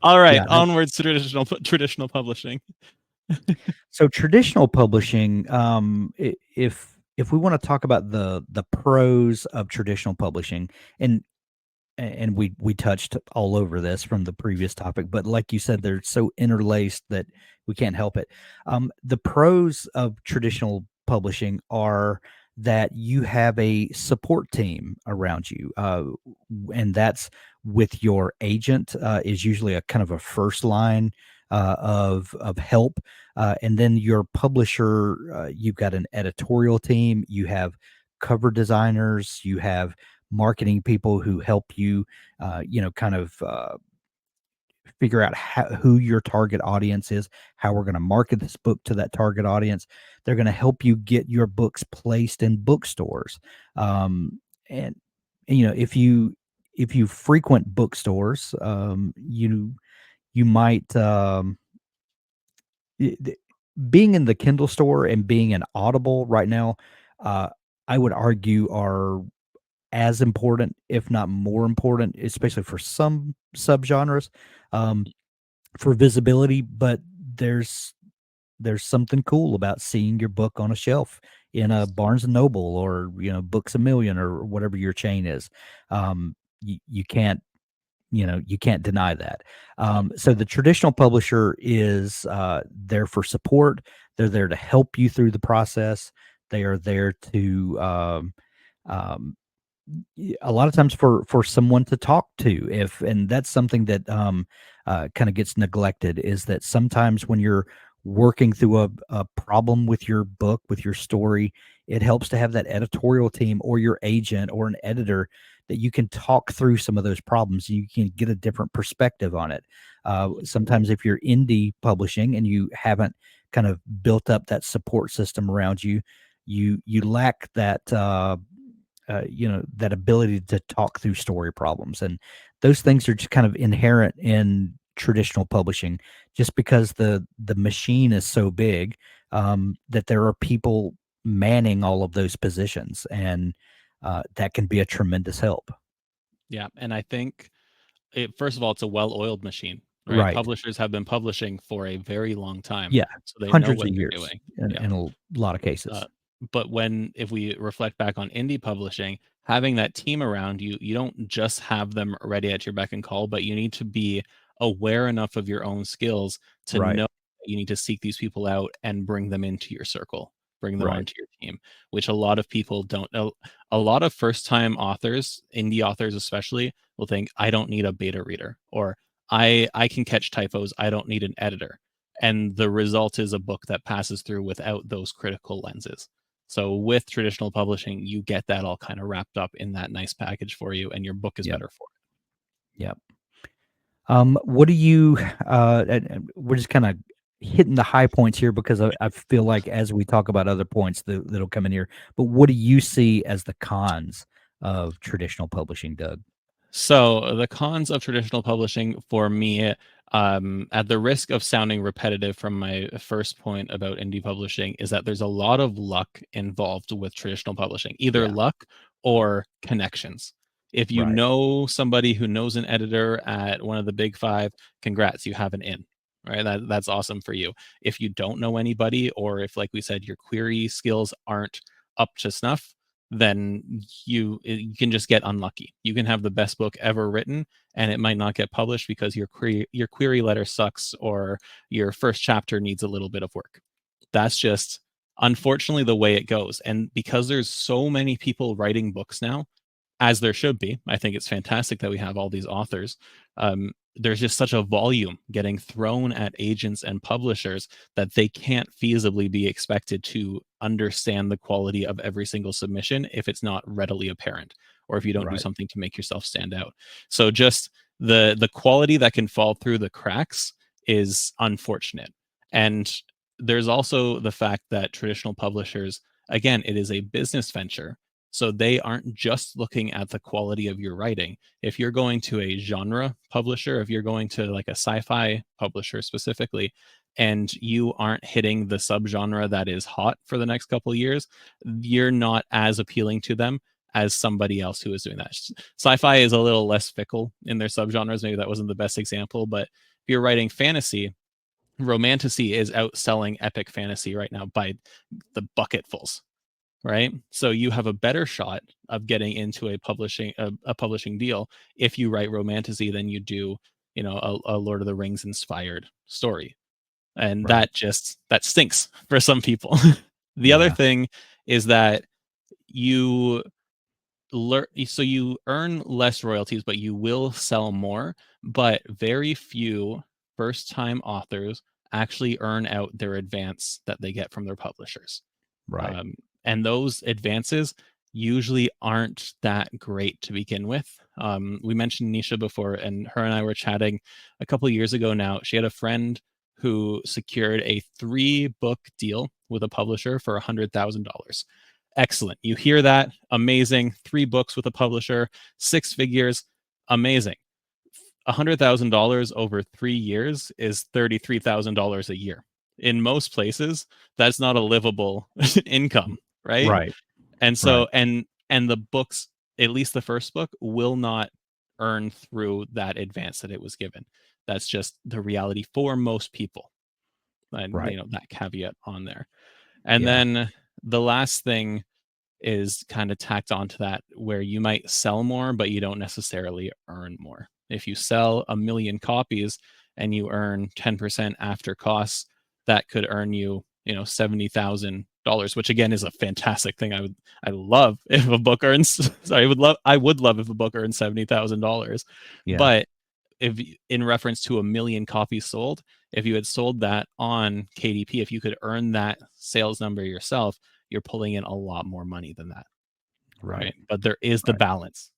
All right, Yeah. onwards to traditional publishing. So traditional publishing, if we want to talk about the pros of traditional publishing, and we touched all over this from the previous topic, but like you said, they're so interlaced that we can't help it. The pros of traditional publishing are that you have a support team around you, and that's with your agent is usually a kind of a first line of help, and then your publisher. You've got an editorial team. You have cover designers. You have marketing people who help you, kind of figure out who your target audience is, how we're going to market this book to that target audience. They're going to help you get your books placed in bookstores. And if you frequent bookstores, you might y- th- being in the Kindle store and being in Audible right now. Uh, I would argue are as important, if not more important, especially for some subgenres, um, for visibility. But there's there's something cool about seeing your book on a shelf in a Barnes and Noble or Books a Million or whatever your chain is. You can't you can't deny that. Nope. So the traditional publisher is there for support. They're there to help you through the process. They are there to um, a lot of times for someone to talk to, if and that's something that kind of gets neglected, is that sometimes when you're working through a problem with your book, with your story, it helps to have that editorial team or your agent or an editor that you can talk through some of those problems. You can get a different perspective on it. Sometimes if you're indie publishing and you haven't kind of built up that support system around you, you lack that ability to talk through story problems, and those things are just kind of inherent in traditional publishing, just because the machine is so big, that there are people manning all of those positions, and that can be a tremendous help. Yeah, and I think first of all, it's a well-oiled machine, right? Right. Publishers have been publishing for a very long time, Yeah. so they know Hundreds what of they're years doing. in, Yeah. in a lot of Uh, cases. but if we reflect back on indie publishing, having that team around you, you don't just have them ready at your beck and call, but you need to be aware enough of your own skills to Right. know that you need to seek these people out and bring them into your circle, bring them Right. onto your team, which a lot of people don't know. A lot of first time authors, indie authors especially, will think, I don't need a beta reader, or I can catch typos, I don't need an editor. And the result is a book that passes through without those critical lenses. So with traditional publishing, you get that all kind of wrapped up in that nice package for you, and your book is Yep. better for Yep. What do you and we're just kinda hitting the high points here because I feel like as we talk about other points that'll come in here, but what do you see as the cons of traditional publishing, Doug? So the cons of traditional publishing for me, at the risk of sounding repetitive from my first point about indie publishing, is that there's a lot of luck involved with traditional publishing, either Yeah, luck or connections. If you right, know somebody who knows an editor at one of the big five, congrats, you have an in. Right, that's awesome for you. If you don't know anybody, or if, like we said, your query skills aren't up to snuff, then you can just get unlucky. You can have the best book ever written, and it might not get published because your query letter sucks, or your first chapter needs a little bit of work. That's just unfortunately the way it goes. And because there's so many people writing books now, as there should be. I think it's fantastic that we have all these authors. There's just such a volume getting thrown at agents and publishers that they can't feasibly be expected to understand the quality of every single submission if it's not readily apparent, or if you don't do right. something to make yourself stand out. So just the quality that can fall through the cracks is unfortunate. And there's also the fact that traditional publishers, again, it is a business venture, so they aren't just looking at the quality of your writing. If you're going to a genre publisher, if you're going to like a sci-fi publisher specifically, and you aren't hitting the subgenre that is hot for the next couple of years, you're not as appealing to them as somebody else who is doing that. Sci-fi is a little less fickle in their subgenres. Maybe that wasn't the best example, but if you're writing fantasy, romantasy is outselling epic fantasy right now by the bucketfuls, right? So you have a better shot of getting into a publishing deal if you write romantasy than you do, a Lord of the Rings inspired story. And Right. that stinks for some people. The other Yeah. thing is that you you earn less royalties, but you will sell more. But very few first time authors actually earn out their advance that they get from their publishers. Right. um, and those advances usually aren't that great to begin with. We mentioned Nisha before, and her and I were chatting a couple of years ago now. She had a friend who secured a 3-book deal with a publisher for $100,000. Excellent. You hear that? Amazing. 3 books with a publisher, 6 figures. Amazing. $100,000 over 3 years is $33,000 a year. In most places, that's not a livable income, right? Right. And Right. so and the books, at least the first book, will not earn through that advance that it was given. That's just the reality for most people. And Right. that caveat on there. And Yeah. then the last thing is kind of tacked onto that, where you might sell more, but you don't necessarily earn more. If you sell 1 million copies and you earn 10% after costs, that could earn you, $70,000, which again is a fantastic thing. I love if a book earns. Sorry, I would love if a book earns $70,000. Yeah. But if in reference to 1 million copies sold, if you had sold that on KDP, if you could earn that sales number yourself, you're pulling in a lot more money than that, Right. right? But there is the Right. balance.